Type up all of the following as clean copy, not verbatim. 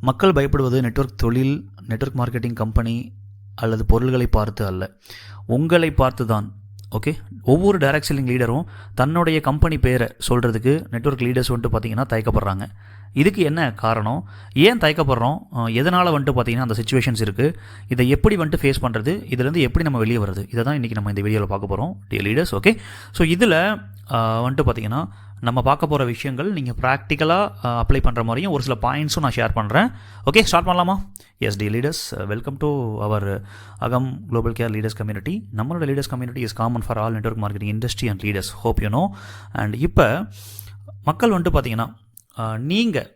மக்கள் பயப்படுவது நெட்வொர்க் தொழில், network marketing company அல்லது பொருள்களை பார்த்து அல்ல, உங்களை பார்த்து தான். ஓகே, ஒவ்வொரு டைரக்ட் செல்லிங் லீடரும் தன்னுடைய கம்பெனி பேரை சொல்கிறதுக்கு நெட்வொர்க் லீடர்ஸ் வந்துட்டு பார்த்திங்கன்னா தயக்கப்படுறாங்க. இதுக்கு என்ன காரணம், ஏன் தயக்கப்படுறோம், எதனால் வந்துட்டு பார்த்திங்கன்னா அந்த சுச்சுவேஷன்ஸ் இருக்குது, இதை எப்படி வந்துட்டு ஃபேஸ் பண்ணுறது, இதுலேருந்து எப்படி நம்ம வெளியே வர்றது, இதை தான் இன்றைக்கி நம்ம இந்த வீடியோவில் பார்க்க போகிறோம் டியர் லீடர்ஸ். ஓகே, ஸோ இதில் வந்துட்டு பார்த்திங்கன்னா நம்ம பார்க்க போகிற விஷயங்கள் நீங்கள் ப்ராக்டிக்கலாக அப்ளை பண்ணுற மாதிரியும் ஒரு சில பாயிண்ட்ஸும் நான் ஷேர் பண்ணுறேன். ஓகே, ஸ்டார்ட் பண்ணலாமா? Yes the leaders, welcome to our Agam global care leaders community. நம்மளோட leaders community is common for all network marketing industry and leaders, hope you know. And இப்போ மக்கள் வந்துட்டு பார்த்தீங்கன்னா நீங்கள்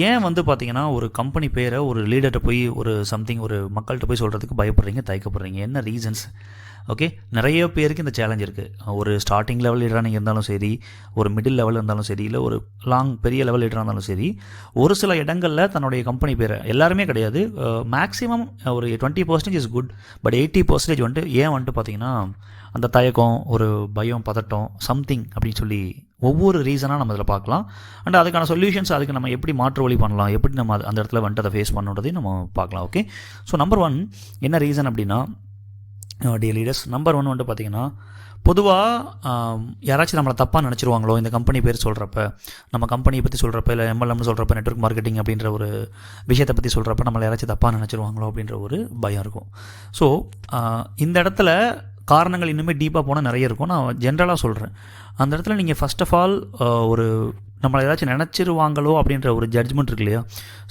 ஏன் வந்து பார்த்தீங்கன்னா ஒரு கம்பெனி பேரை ஒரு லீடர்கிட்ட போய் ஒரு சம்திங் ஒரு மக்கள்கிட்ட போய் சொல்கிறதுக்கு பயப்படுறீங்க, தயக்கப்படுறீங்க, என்ன ரீசன்ஸ்? ஓகே, நிறைய பேருக்கு இந்த சேலஞ்ச் இருக்குது. ஒரு ஸ்டார்டிங் லெவல் லீடராக நீங்கள் இருந்தாலும் சரி, ஒரு மிடில் லெவல் இருந்தாலும் சரி, இல்லை ஒரு பெரிய லெவல் லீடராக இருந்தாலும் சரி, ஒரு சில இடங்களில் தன்னுடைய கம்பெனி பேரை, எல்லாருமே கிடையாது, மேக்ஸிமம் ஒரு 20% இஸ் குட், பட் 80% வந்துட்டு ஏன் வந்துட்டு பார்த்தீங்கன்னா அந்த தயக்கம், ஒரு பயம், பதட்டம், சம்திங் அப்படின்னு சொல்லி ஒவ்வொரு ரீசனாக நம்ம இதில் பார்க்கலாம். அண்ட் அதுக்கான சொல்யூஷன்ஸ், அதுக்கு நம்ம எப்படி மாற்று வழி பண்ணலாம், எப்படி நம்ம அந்த இடத்துல வந்துட்டு அதை ஃபேஸ் பண்ணுறதையும் நம்ம பார்க்கலாம். ஓகே, ஸோ நம்பர் 1 என்ன ரீசன் அப்படின்னா டியர் லீடர்ஸ், நம்பர் 1 வந்துட்டு பார்த்தீங்கன்னா பொதுவாக யாராச்சும் நம்மளை தப்பாக நினச்சிருவாங்களோ இந்த கம்பெனி பேர் சொல்கிறப்ப, நம்ம கம்பெனியை பற்றி சொல்கிறப்ப, இல்லை எம்எல்எம்னு சொல்கிறப்ப, நெட்வொர்க் மார்க்கெட்டிங் அப்படின்ற ஒரு விஷயத்தை பற்றி சொல்கிறப்ப நம்மளை யாராச்சும் தப்பாக நினச்சிருவாங்களோ அப்படின்ற ஒரு பயம் இருக்கும். ஸோ இந்த இடத்துல காரணங்கள் இன்னுமே டீப்பாக போனால் நிறைய இருக்கும். நான் ஜென்ரலாக சொல்கிறேன். அந்த இடத்துல நீங்கள் ஃபஸ்ட் ஆஃப் ஆல் ஒரு நம்மளை ஏதாச்சும் நினச்சிருவாங்களோ அப்படின்ற ஒரு ஜட்ஜ்மெண்ட் இருக்கு இல்லையா,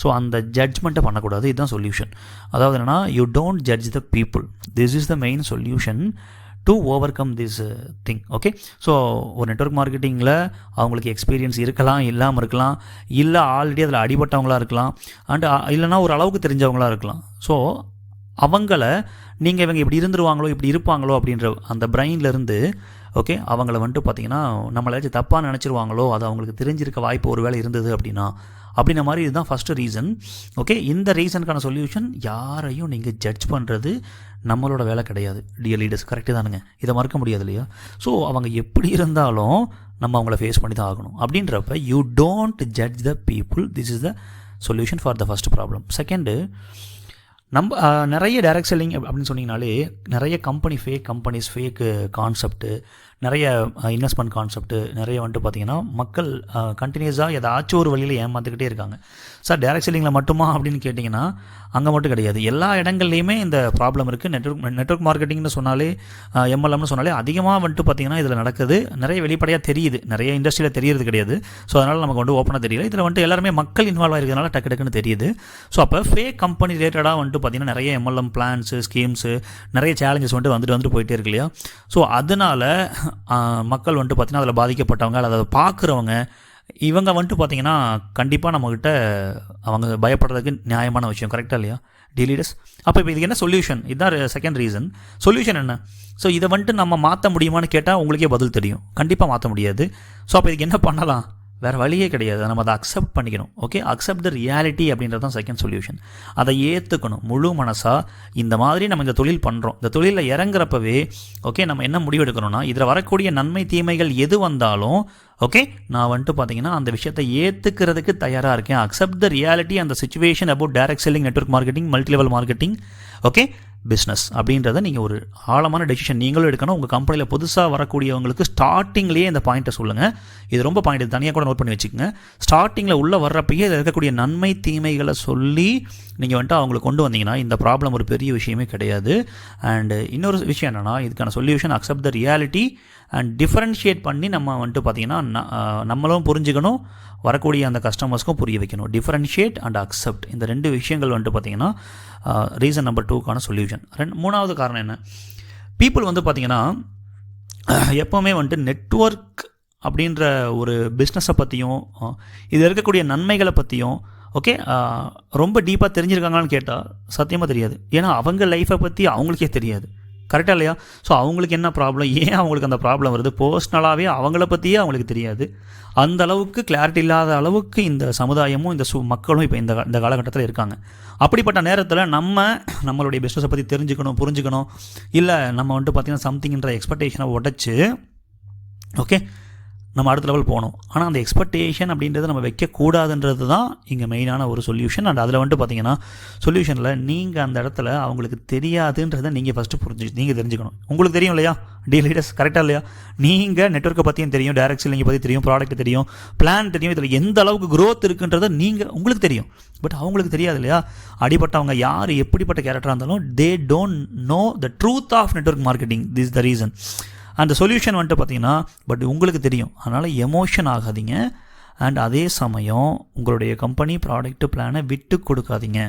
ஸோ அந்த ஜட்ஜ்மெண்ட்டை பண்ணக்கூடாது. இதுதான் சொல்யூஷன். அதாவது என்னென்னா, you don't judge the people, this is the main solution to over come this thing. Okay, so ஒரு நெட்வொர்க் மார்க்கெட்டிங்கில் அவங்களுக்கு எக்ஸ்பீரியன்ஸ் இருக்கலாம், இல்லாமல் இருக்கலாம், இல்லை ஆல்ரெடி அதில் அடிபட்டவங்களாக இருக்கலாம், அண்ட் இல்லைனா ஒரு அளவுக்கு தெரிஞ்சவங்களாக இருக்கலாம். ஸோ அவங்கள நீங்கள் இவங்க இப்படி இருந்துருவாங்களோ, இப்படி இருப்பாங்களோ அப்படின்ற அந்த பிரெயின்லேருந்து ஓகே அவங்கள வந்துட்டு பார்த்தீங்கன்னா நம்மளை ஏதாச்சும் தப்பாக நினச்சிருவாங்களோ, அது அவங்களுக்கு தெரிஞ்சிருக்க வாய்ப்பு ஒரு வேளை இருந்தது அப்படின்ன மாதிரி இதுதான் ஃபஸ்ட்டு ரீசன். ஓகே, இந்த ரீசனுக்கான சொல்யூஷன், யாரையும் நீங்கள் ஜட்ஜ் பண்ணுறது நம்மளோட வேலை கிடையாது டியர் லீடர்ஸ். கரெக்டு தானுங்க, இதை மறக்க முடியாது இல்லையா? ஸோ அவங்க எப்படி இருந்தாலும் நம்ம அவங்கள ஃபேஸ் பண்ணி தான் ஆகணும். அப்படின்றப்ப you don't judge the people, this is the solution for the first problem. Second, நம்ம நிறைய டைரக்ட் செல்லிங் அப்படின்னு சொன்னீங்கனாலே நிறைய ஃபேக் கம்பெனிஸ், ஃபேக்கு கான்செப்ட்டு, நிறைய இன்வெஸ்ட்மெண்ட் கான்செப்ட்டு, நிறைய வந்துட்டு பார்த்திங்கன்னா மக்கள் கண்டினியூஸாக ஏதாச்சும் ஒரு வழியில் ஏமாற்றிக்கிட்டே இருக்காங்க. சார் டைரக்ட் செல்லிங்கில் மட்டுமா அப்படின்னு கேட்டிங்கன்னா அங்கே மட்டும் கிடையாது, எல்லா இடங்கள்லையுமே இந்த ப்ராப்ளம் இருக்குது. நெட்வொர்க் மார்க்கெட்டிங்னு சொன்னாலே, எம்எல்எம்னு சொன்னாலே அதிகமாக வந்துட்டு பார்த்திங்கன்னா இதில் நடக்குது. நிறைய வெளிப்படையாக தெரியுது, நிறைய இண்டஸ்ட்ரியில் தெரியறது கிடையாது. ஸோ அதனால் நமக்கு வந்து ஓப்பனாக தெரியல. இதில் வந்துட்டு எல்லாருமே மக்கள் இன்வால்வ் ஆகிருக்கிறதுனால டக்குன்னு தெரியுது. ஸோ அப்போ ஃபேக் கம்பெனி ரிலேட்டடாக வந்துட்டு பார்த்திங்கன்னா நிறைய எம்எல்எம் பிளான்ஸு, ஸ்கீம்ஸு, நிறைய சேலஞ்சஸ் வந்துட்டு போயிட்டே இருக்கு இல்லையா? ஸோ அதனால் மக்கள் வந்துட்டு பார்த்திங்கன்னா அதில் பாதிக்கப்பட்டவங்க, அல்லது அதை பார்க்குறவங்க, இவங்க வந்துட்டு பார்த்திங்கன்னா கண்டிப்பாக நம்மக்கிட்ட அவங்க பயப்படுறதுக்கு நியாயமான விஷயம். கரெக்டாக இல்லையா டி லீடர்ஸ்? அப்போ இப்போ இதுக்கு என்ன சொல்யூஷன்? இதுதான் செகண்ட் ரீசன். சொல்யூஷன் என்ன? ஸோ இதை வந்துட்டு நம்ம மாற்ற முடியுமான்னு கேட்டால் உங்களுக்கே பதில் தெரியும், கண்டிப்பாக மாற்ற முடியாது. ஸோ அப்போ இதுக்கு என்ன பண்ணலாம்? வேறு வழியே கிடையாது, நம்ம அதை அக்செப்ட் பண்ணிக்கணும். ஓகே, அக்செப்ட் த ரியாலிட்டி அப்படின்றது தான் செகண்ட் சொல்யூஷன். அதை ஏற்றுக்கணும் முழு மனசாக. இந்த மாதிரி நம்ம இந்த தொழில் பண்ணுறோம், இந்த தொழிலில் இறங்குறப்பவே ஓகே நம்ம என்ன முடிவு எடுக்கணும்னா, இதில் வரக்கூடிய நன்மை தீமைகள் எது வந்தாலும் ஓகே நான் வந்துட்டு பார்த்தீங்கன்னா அந்த விஷயத்தை ஏற்றுக்கிறதுக்கு தயாராக இருக்கேன். Accept the reality and the situation about direct selling, network marketing, multi level marketing, okay business அப்படின்றத நீங்கள் ஒரு ஆழமான டெசிஷன் நீங்களும் எடுக்கணும். உங்கள் கம்பெனியில் புதுசாக வரக்கூடியவங்களுக்கு ஸ்டார்டிங்லேயே இந்த பாயிண்ட்டை சொல்லுங்கள். இது ரொம்ப பாயிண்ட், இது தனியாக கூட நோட் பண்ணி வச்சுக்கோங்க. ஸ்டார்டிங்கில் உள்ளே வர்றப்பயே இதில் இருக்கக்கூடிய நன்மை தீமைகளை சொல்லி நீங்கள் வந்துட்டு அவங்களுக்கு கொண்டு வந்தீங்கன்னா இந்த ப்ராப்ளம் ஒரு பெரிய விஷயமே கிடையாது. அண்டு இன்னொரு விஷயம் என்னென்னா, இதுக்கான solution accept the reality and differentiate பண்ணி நம்ம வந்துட்டு பார்த்திங்கன்னா நம்மளும் புரிஞ்சுக்கணும், வரக்கூடிய அந்த கஸ்டமர்ஸ்க்கும் புரிய வைக்கணும். டிஃபரன்ஷியேட் அண்ட் அக்செப்ட், இந்த 2 விஷயங்கள் வந்துட்டு பார்த்திங்கன்னா ரீசன் நம்பர் 2க்கான சொல்யூஷன். மூணாவது காரணம் என்ன? பீப்புள் வந்து பார்த்திங்கன்னா எப்போவுமே வந்துட்டு நெட்வொர்க் அப்படின்ற ஒரு பிஸ்னஸை பற்றியும் இது இருக்கக்கூடிய நன்மைகளை பற்றியும் ஓகே ரொம்ப டீப்பாக தெரிஞ்சிருக்காங்களான்னு கேட்டால் சத்தியமாக தெரியாது. ஏன்னா அவங்க லைஃப்பை பற்றி அவங்களுக்கே தெரியாது. கரெக்டாக இல்லையா? ஸோ அவங்களுக்கு என்ன ப்ராப்ளம், ஏன் அவங்களுக்கு அந்த ப்ராப்ளம் வருது, பர்சனலாகவே அவங்கள பற்றியே அவங்களுக்கு தெரியாது. அந்த அளவுக்கு கிளாரிட்டி இல்லாத அளவுக்கு இந்த சமுதாயமும் இந்த மக்களும் இப்போ இந்த காலகட்டத்தில் இருக்காங்க. அப்படிப்பட்ட நேரத்தில் நம்மளுடைய பிஸ்னஸை பற்றி தெரிஞ்சுக்கணும், புரிஞ்சுக்கணும், இல்லை நம்ம வந்துட்டு பார்த்திங்கன்னா சம்திங்ன்ற எக்ஸ்பெக்டேஷனை உடைச்சு ஓகே நம்ம அடுத்த லெவல் போகணும். ஆனால் அந்த எக்ஸ்பெக்டேஷன் அப்படின்றத நம்ம வைக்கக்கூடாதுன்றது தான் இங்கே மெயினான ஒரு சொல்யூஷன். அண்ட் அதில் வந்துட்டு பார்த்தீங்கன்னா சொல்யூஷனில் நீங்கள் அந்த இடத்துல அவங்களுக்கு தெரியாதுன்றதை நீங்கள் ஃபஸ்ட்டு நீங்கள் தெரிஞ்சுக்கணும். உங்களுக்கு தெரியும் இல்லையா டீல் லீடர்ஸ், கரெக்டாக இல்லையா? நீங்கள் நெட்வொர்க்கை பற்றியும் தெரியும், டைரக்ட் செல்லிங்கை பற்றி தெரியும், ப்ராடக்ட் தெரியும், பிளான் தெரியும், இதில் எந்த அளவுக்கு க்ரோத் இருக்குன்றதை உங்களுக்கு தெரியும். பட் அவங்களுக்கு தெரியாது இல்லையா? அடிப்பட்டவங்க யார் எப்படிப்பட்ட கேரக்டராக இருந்தாலும் they don't know the truth of network marketing. This the reason. அந்த சொல்யூஷன் வந்துட்டு பார்த்தீங்கன்னா பட் உங்களுக்கு தெரியும். அதனால் எமோஷன் ஆகாதீங்க. அண்ட் அதே சமயம் உங்களுடைய கம்பெனி ப்ராடக்ட்டு பிளானை விட்டு கொடுக்காதீங்க.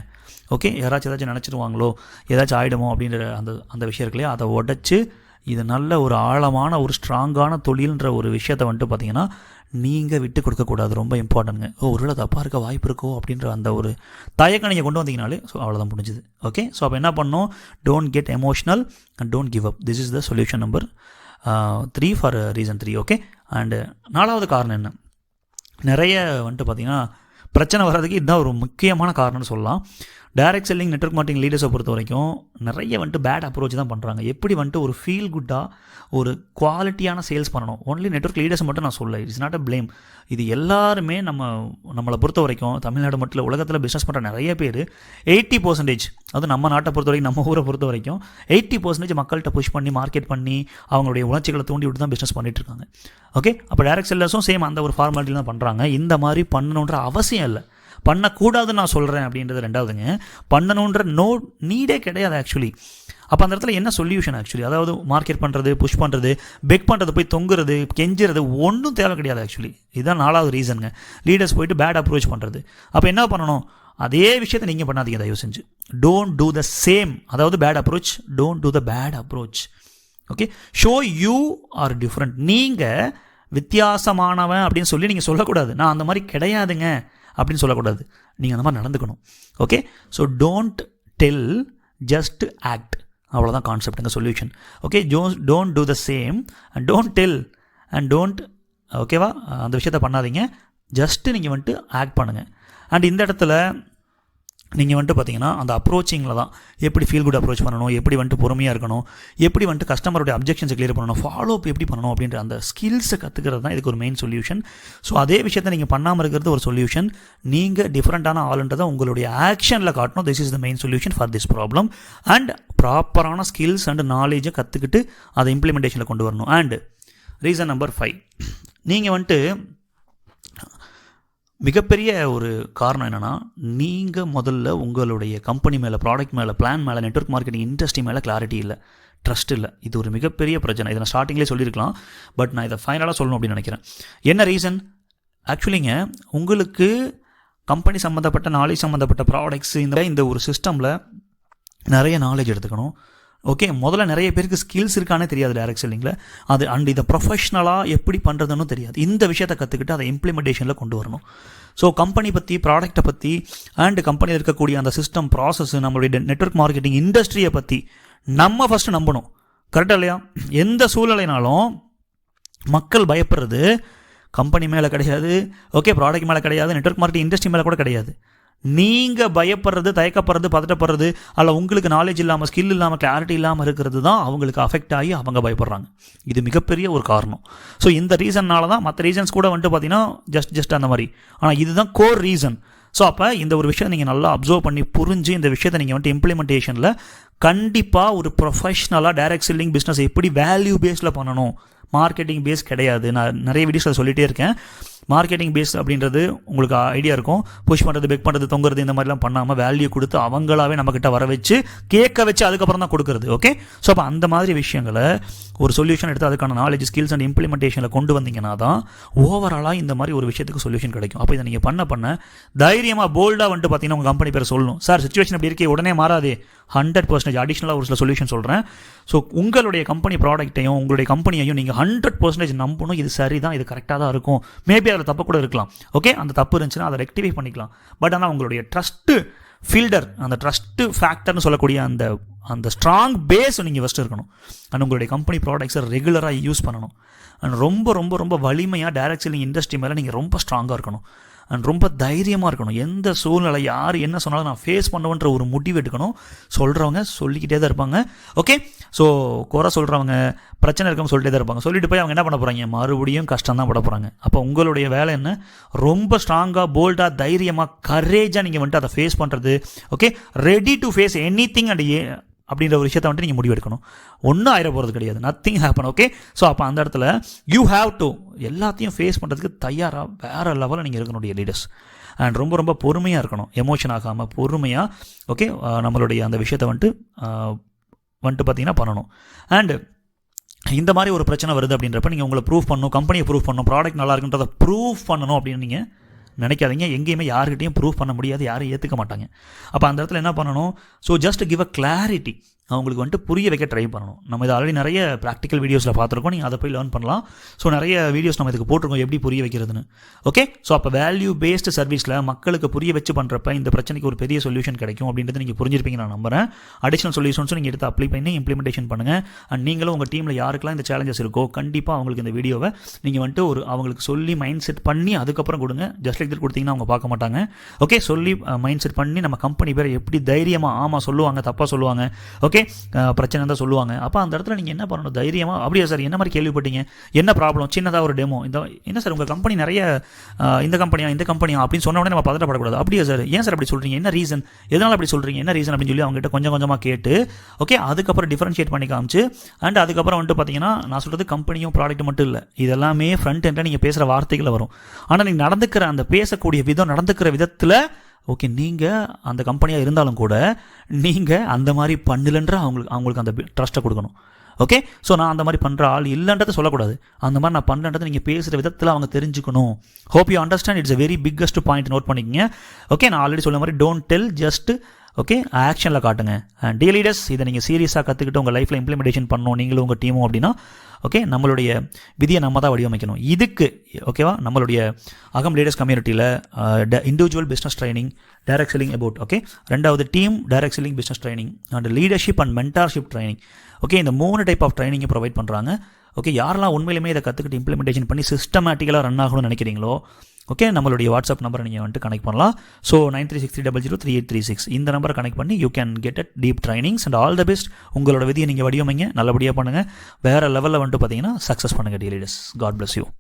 ஓகே, ஏதாச்சும் நினச்சிடுவாங்களோ, ஏதாச்சும் ஆகிடுமோ அப்படின்ற அந்த விஷயம் இருக்கு இல்லையா, அதை உடச்சி இது நல்ல ஒரு ஆழமான ஒரு ஸ்ட்ராங்கான தொழில்ன்ற ஒரு விஷயத்தை வந்துட்டு பார்த்தீங்கன்னா நீங்கள் விட்டு கொடுக்கக்கூடாது. ரொம்ப இம்பார்ட்டன்ட்ங்க. ஒருவேளை தப்பாக இருக்க வாய்ப்பு இருக்கோ அப்படின்ற அந்த ஒரு தயக்கம் நீங்கள் கொண்டு வந்தீங்கனாலே ஸோ அவ்வளோதான் முடிஞ்சுது. ஓகே, ஸோ அப்போ என்ன பண்ணணும்? Don't get emotional and don't give up. This is the solution number 3 for reason 3. Okay, and 4வது காரணம் என்ன? நிறைய வந்துட்டு பார்த்திங்கன்னா பிரச்சனை வர்றதுக்கு இதுதான் ஒரு முக்கியமான காரணம்னு சொல்லலாம். டைரக்ட் செல்லிங் நெட்வொர்க் மார்க்கெட்டிங் லீடர்ஸை பொறுத்த வரைக்கும் நிறைய வந்துட்டு பேட் அப்ரோச் தான் பண்ணுறாங்க. எப்படி வந்துட்டு ஒரு ஃபீல் குட்டாக ஒரு குவாலிட்டியான சேல்ஸ் பண்ணணும். ஒன்லி நெட்வொர்க் லீடர்ஸ் மட்டும் நான் சொல்ல, இட்ஸ் நாட் அ ப்ளேம். இது எல்லாருமே நம்மளை பொறுத்த வரைக்கும் தமிழ்நாடு மட்டும் இல்லை, உலகத்தில் பிஸ்னஸ் பண்ணுற நிறைய பேர் 80%, அது நம்ம நாட்டை பொறுத்த வரைக்கும், நம்ம ஊரை பொறுத்த வரைக்கும் 80% மக்கள்கிட்ட புஷ் பண்ணி மார்க்கெட் பண்ணி அவங்களுடைய உணர்ச்சிகளை தூண்டி விட்டு தான் பிஸ்னஸ் பண்ணிட்டு இருக்காங்க. ஓகே, அப்போ டைரக்ட் செல்லர்ஸும் சேம் அந்த ஒரு ஃபார்மாலிட்டி தான் பண்ணுறாங்க. இந்த மாதிரி பண்ணணுன்ற அவசியம் இல்லை. பண்ணக்கூடாதுன்னு நான் சொல்கிறேன் அப்படின்றது ரெண்டாவதுங்க. பண்ணணுன்ற நீடே கிடையாது ஆக்சுவலி. அப்போ அந்த இடத்துல என்ன சொல்யூஷன் ஆக்சுவலி? அதாவது மார்க்கெட் பண்ணுறது, புஷ் பண்ணுறது, பெக் பண்ணுறது, போய் தொங்குறது, கெஞ்சுறது ஒன்றும் தேவை கிடையாது ஆக்சுவலி. இதுதான் 4வது ரீசனுங்க. லீடர்ஸ் போயிட்டு பேட் அப்ரோச் பண்ணுறது. அப்போ என்ன பண்ணணும்? அதே விஷயத்தை நீங்கள் பண்ணாதீங்க தயவு செஞ்சு. Don't do the same. அதாவது bad approach, don't do the bad approach. Okay, so you are different. நீங்கள் வித்தியாசமானவன் அப்படின்னு சொல்லி நீங்கள் சொல்லக்கூடாது. நான் அந்த மாதிரி கிடையாதுங்க அப்படின்னு சொல்லக்கூடாது. நீங்கள் அந்த மாதிரி நடந்துக்கணும். Okay, so don't tell, just act. அவ்வளோதான் கான்செப்ட்டுங்க, solution. Okay, don't do the same and don't tell and don't, ஓகேவா, அந்த விஷயத்த பண்ணாதீங்க. ஜஸ்ட்டு நீங்கள் வந்துட்டு ஆக்ட் பண்ணுங்கள். அண்ட் இந்த இடத்துல நீங்கள் வந்துட்டு பார்த்தீங்கன்னா அந்த அப்ரோச்சிங்கில் தான் எப்படி ஃபீல் குட் அப்ரோச் பண்ணணும், எப்படி வந்துட்டு பொறுமையாக இருக்கணும், எப்படி வந்துட்டு கஸ்டமருடைய அப்ஜெக்ஷன்ஸை கிளியர் பண்ணணும், ஃபாலோ அப் எப்படி பண்ணணும் அப்படின்ற அந்த ஸ்கில்ஸை கற்றுக்கிறது தான் இதுக்கு ஒரு மெயின் சொல்யூஷன். ஸோ அதே விஷயத்தை நீங்கள் பண்ணாமல் இருக்கிறது ஒரு சொல்யூஷன். நீங்கள் டிஃப்ரெண்ட்டான ஆளுன்றதை உங்களுடைய ஆக்ஷனில் காட்டணும். This is the main solution for this problem. And ப்ராப்பரான ஸ்கில்ஸ் அண்ட் நாலேஜை கற்றுக்கிட்டு அதை இம்ப்ளிமெண்டேஷனில் கொண்டு வரணும். அண்ட் ரீசன் நம்பர் 5, நீங்கள் வந்துட்டு மிகப்பெரிய ஒரு காரணம் என்னென்னா, நீங்கள் முதல்ல உங்களுடைய கம்பெனி மேலே, ப்ராடக்ட் மேலே, பிளான் மேலே, நெட்வொர்க் மார்க்கெட்டிங் இண்டஸ்ட்ரி மேலே கிளாரிட்டி இல்லை, ட்ரஸ்ட் இல்லை. இது ஒரு மிகப்பெரிய பிரச்சனை. இதை நான் ஸ்டார்டிங்லேயே சொல்லியிருக்கலாம், பட் நான் இதை ஃபைனலாக சொல்லணும் அப்படின்னு நினைக்கிறேன். என்ன ரீசன்? ஆக்சுவலிங்க உங்களுக்கு கம்பெனி சம்மந்தப்பட்ட நாலேஜ் சம்மந்தப்பட்ட ப்ராடக்ட்ஸ் இந்த ஒரு சிஸ்டமில் நிறைய நாலேஜ் எடுத்துக்கணும். ஓகே, முதல்ல நிறைய பேருக்கு ஸ்கில்ஸ் இருக்கானே தெரியாது டைரக்ட் செல்லிங்கில். அது அண்ட் இதை ப்ரொஃபஷ்னலாக எப்படி பண்ணுறதுன்னு தெரியாது. இந்த விஷயத்தை கற்றுக்கிட்டு அதை இம்ப்ளிமெண்டேஷனில் கொண்டு வரணும். ஸோ கம்பெனி பற்றி, ப்ராடக்ட்டை பற்றி அண்ட் கம்பெனியில் இருக்கக்கூடிய அந்த சிஸ்டம் ப்ராசஸ், நம்மளுடைய நெட்வொர்க் மார்க்கெட்டிங் இண்டஸ்ட்ரியை பற்றி நம்ம ஃபஸ்ட்டு நம்பணும். கரெக்டாக இல்லையா? எந்த சூழ்நிலைனாலும் மக்கள் பயப்படுறது கம்பெனி மேலே கிடையாது, ஓகே, ப்ராடக்ட் மேலே கிடையாது, நெட்வொர்க் மார்க்கெட்டிங் இண்டஸ்ட்ரி மேலே கூட கிடையாது. நீங்கள் பயப்படுறது, தயக்கப்படுறது, பதட்டப்படுறது, அல்ல உங்களுக்கு நாலேஜ் இல்லாமல், ஸ்கில் இல்லாமல், கிளாரிட்டி இல்லாமல் இருக்கிறது தான் அவங்களுக்கு அஃபெக்ட் ஆகி அவங்க பயப்படுறாங்க. இது மிகப்பெரிய ஒரு காரணம். ஸோ இந்த ரீசன்னால தான் மற்ற ரீசன்ஸ் கூட வந்துட்டு பார்த்தீங்கன்னா ஜஸ்ட் அந்த மாதிரி. ஆனால் இதுதான் கோர் ரீசன். ஸோ அப்போ இந்த ஒரு விஷயத்தை நீங்கள் நல்லா அப்சர்வ் பண்ணி புரிஞ்சு இந்த விஷயத்தை நீங்கள் வந்துட்டு இம்ப்ளிமெண்டேஷனில் கண்டிப்பாக ஒரு ப்ரொஃபஷ்னலாக டைரக்ட் செல்லிங் பிஸ்னஸ் எப்படி வேல்யூ பேஸில் பண்ணணும், மார்க்கெட்டிங் பேஸ் கிடையாது. நான் நிறைய வீடியோஸில் சொல்லிகிட்டே இருக்கேன். மார்க்கெட்டிங் பேஸ் அப்படின்றது உங்களுக்கு ஐடியா இருக்கும். புஷ் பண்ணுறது, பெக் பண்ணுறது, தொங்குறது, இந்த மாதிரிலாம் பண்ணாமல் வேல்யூ கொடுத்து அவங்களாவே நம்மக்கிட்ட வர வச்சு கேட்க வச்சு அதுக்கப்புறம் தான் கொடுக்குறது. ஓகே, ஸோ அப்போ அந்த மாதிரி விஷயங்களை ஒரு சொல்யூஷன் எடுத்து அதுக்கான நாலேஜ், ஸ்கில்ஸ் அண்ட் இம்ப்ளிமெண்டேஷனில் கொண்டு வந்தீங்கன்னா தான் ஓவராலாக இந்த மாதிரி ஒரு விஷயத்துக்கு சொல்யூஷன் கிடைக்கும். அப்போ இதை நீங்கள் பண்ண தைரியமாக போல்டாக வந்துட்டு பார்த்தீங்கன்னா உங்கள் கம்பெனி பேர் சொல்லணும். சார் சிச்சுவேஷன் அப்படி இருக்கே, உடனே மாறாதே, 100% அடிஷ்னலாக ஒரு சில சொல்யூஷன் சொல்கிறேன். ஸோ உங்களுடைய கம்பெனி ப்ராடக்ட்டையும் உங்களுடைய கம்பெனியையும் நீங்கள் 100% நம்பணும். இது சரி தான், இது கரெக்டாக தான் இருக்கும். மேபி அதில் தப்பு கூட இருக்கலாம். ஓகே, அந்த தப்பு இருந்துச்சுன்னா அதை ரெக்டிஃபை பண்ணிக்கலாம். பட் ஆனால் உங்களுடைய ட்ரஸ்ட்டு ஃபில்டர், அந்த ட்ரஸ்ட்டு ஃபேக்டர்னு சொல்லக்கூடிய அந்த ஸ்ட்ராங் பேஸ் நீங்கள் ஃபஸ்ட்டு இருக்கணும். அண்ட் உங்களுடைய கம்பெனி ப்ராடக்ட்ஸை ரெகுலராக யூஸ் பண்ணணும். அண்ட் ரொம்ப ரொம்ப ரொம்ப வலிமையாக டைரக்ட் செல்லிங் இண்டஸ்ட்ரி மேலே நீங்கள் ரொம்ப ஸ்ட்ராங்காக இருக்கணும். அண்ட் ரொம்ப தைரியமாக இருக்கணும். எந்த சூழ்நிலை யார் என்ன சொன்னாலும் நான் ஃபேஸ் பண்ணுவேன்ற ஒரு முடிவு எடுக்கணும். சொல்கிறவங்க சொல்லிக்கிட்டே தான் இருப்பாங்க. ஓகே, ஸோ குறை சொல்கிறவங்க பிரச்சனை இருக்கவங்க சொல்லிட்டே தான் இருப்பாங்க. சொல்லிட்டு போய் அவங்க என்ன பண்ண போகிறாங்க, மறுபடியும் கஷ்டம் தான் பட போகிறாங்க. அப்போ உங்களுடைய வேலை என்ன, ரொம்ப ஸ்ட்ராங்காக போல்டாக தைரியமாக கரேஜாக நீங்கள் வந்துட்டு அதை ஃபேஸ் பண்ணுறது. Okay, ready to face anything and அப்படின்ற ஒரு விஷயத்தை வந்துட்டு நீங்கள் முடிவெடுக்கணும். ஒன்றும் ஆயிர போகிறது கிடையாது, நத்திங் ஹேப்பன். ஓகே, ஸோ அப்போ அந்த இடத்துல யூ ஹேவ் டு எல்லாத்தையும் ஃபேஸ் பண்ணுறதுக்கு தயாராக வேறு லெவலில் நீங்கள் இருக்கணும் லீடர்ஸ். அண்ட் ரொம்ப ரொம்ப பொறுமையாக இருக்கணும், எமோஷன் ஆகாமல் பொறுமையாக. ஓகே, நம்மளுடைய அந்த விஷயத்தை வந்துட்டு பார்த்தீங்கன்னா பண்ணணும். அண்டு இந்த மாதிரி ஒரு பிரச்சனை வருது அப்படின்றப்ப நீங்கள் உங்களை ப்ரூவ் பண்ணணும், கம்பெனியை ப்ரூவ் பண்ணணும், ப்ராடக்ட் நல்லா இருக்குன்றதை ப்ரூவ் பண்ணணும் அப்படின்னு நீங்கள் நினைக்காதீங்க. எங்கேயுமே யாருக்கிட்டையும் ப்ரூவ் பண்ண முடியாது, யாரும் ஏற்றுக்க மாட்டாங்க. அப்போ அந்த இடத்துல என்ன பண்ணணும், so just give a clarity. அவங்களுக்கு வந்துட்டு புரிய வைக்க ட்ரை பண்ணணும். நம்ம இது ஆல்ரெடி நிறைய ப்ராக்டிக்கல் வீடியோஸில் பார்த்துருக்கோம், நீங்கள் அதை போய் லேர்ன் பண்ணலாம். ஸோ நிறைய வீடியோஸ் நம்ம இதுக்கு போட்டிருக்கோம் எப்படி புரிய வைக்கிறதுன்னு. ஓகே, ஸோ அப்போ வேல்யூ பேஸ்டு சர்வீஸில் மக்களுக்கு புரிய வச்சு பண்ணுறப்ப இந்த பிரச்சனைக்கு ஒரு பெரிய சொல்யூஷன் கிடைக்கும் அப்படின்றது நீங்கள் புரிஞ்சிருப்பீங்க நான் நம்புறேன். அடிஷனல் சொல்யூஷன்ஸும் நீங்கள் எடுத்து அப்ளை பண்ணி இம்ப்ளிமெண்டேஷன் பண்ணுங்கள். அண்ட் நீங்களும் உங்கள் டீமில் யாருக்கெல்லாம் இந்த சேலஞ்சஸ் இருக்கோ கண்டிப்பாக அவங்களுக்கு இந்த வீடியோவை நீங்கள் வந்துட்டு அவங்களுக்கு சொல்லி மைண்ட் செட் பண்ணி அதுக்கப்புறம் கொடுங்க. ஜஸ்ட் லைக் கொடுத்தீங்கன்னா அவங்க பார்க்க மாட்டாங்க. ஓகே, சொல்லி மைண்ட் செட் பண்ணி நம்ம கம்பெனி பேரை எப்படி தைரியமாக ஆமாம் சொல்லுவாங்க, தப்பாக சொல்லுவாங்க, ஓகே பிரச்சனை தான் சொல்லுவாங்க. அப்போ அந்த இடத்துல நீங்கள் என்ன பண்ணணும், தைரியமாக அப்படியா சார் என்ன மாதிரி கேள்விப்பட்டீங்க, என்ன ப்ராப்ளம், சின்னதாக ஒரு டெமோ, என்ன சார் உங்கள் கம்பெனி நிறைய இந்த கம்பெனியா அப்படின்னு சொன்ன உடனே நம்ம பதட்டப்படக்கூடாது. அப்படியா சார், ஏன் சார் அப்படி சொல்கிறீங்க, என்ன ரீசன், எதனால் அப்படி சொல்கிறீங்க, என்ன ரீசன் அப்படின்னு சொல்லி அவங்ககிட்ட கொஞ்சம் கொஞ்சமாக கேட்டு ஓகே அதுக்கப்புறம் டிஃபரன்ஷியேட் பண்ணி காமிச்சு. அண்ட் அதுக்கப்புறம் வந்துட்டு பார்த்தீங்கன்னா நான் சொல்கிறது கம்பெனியும் ப்ராடக்ட் மட்டும் இல்லை, இதெல்லாமே ஃப்ரண்ட் எண்டில் நீங்கள் பேசுகிற வார்த்தைகள் வரும். ஆனால் நீங்கள் நடந்துக்கிற அந்த பேசக்கூடிய விதம், நடந்துக்கிற விதத்தில் ஓகே நீங்கள் அந்த கம்பெனியாக இருந்தாலும் கூட நீங்கள் அந்த மாதிரி பண்ணலன்ற அவங்களுக்கு அந்த ட்ரஸ்ட்டை கொடுக்கணும். ஓகே, ஸோ நான் அந்த மாதிரி பண்ணுற ஆள் இல்லைன்றதை சொல்லக்கூடாது, அந்த மாதிரி நான் பண்ணுறதை நீங்கள் பேசுகிற விதத்தில் அவங்க தெரிஞ்சுக்கணும். Hope you understand. It's a very biggest point, note பண்ணிக்கங்க. ஓகே, நான் ஆல்ரெடி சொல்ல மாதிரி டோன்ட் டெல், ஜஸ்ட் ஓகே ஆக்ஷனில் காட்டுங்க. அண்ட் டீ லீடர்ஸ் இதை நீங்கள் சீரியஸாக கற்றுக்கிட்டு உங்கள் லைஃப்பில் இம்ப்ளிமெண்டேஷன் பண்ணணும் நீங்களும் உங்கள் டீமும் அப்படின்னா ஓகே நம்மளுடைய விதியை நம்ம தான் வடிவமைக்கணும். இதுக்கு ஓகேவா நம்மளுடைய அகம் லீடர்ஸ் கம்யூனிட்டியில் individual business training, direct selling about okay, ரெண்டாவது team direct selling business training and leadership and mentorship training. Okay, இந்த 3 டைப் ஆஃப் ட்ரைனிங்கை ப்ரொவைட் பண்ணுறாங்க. ஓகே, யாரெல்லாம் உண்மையிலுமே இதை கற்றுக்கிட்டு இம்ப்ளிமெண்டேஷன் பண்ணி சிஸ்டமேட்டிக்கலாக ரன் ஆகணும்னு நினைக்கிறீங்களோ ஓகே நம்மளுடைய வாட்ஸ்அப் நம்பரை நீங்கள் வந்துட்டு கனெக்ட் பண்ணலாம். ஸோ 9363003836 இந்த நம்பரை கனெக்ட் பண்ணி you can get at deep trainings and all the best. உங்களோட விதியை நீங்கள் வடிவமைங்க, நல்லபடியாக பண்ணுங்கள், வேறு லெவலில் வந்துட்டு பார்த்தீங்கன்னா சக்ஸஸ் பண்ணுங்கள். The leaders, God bless you.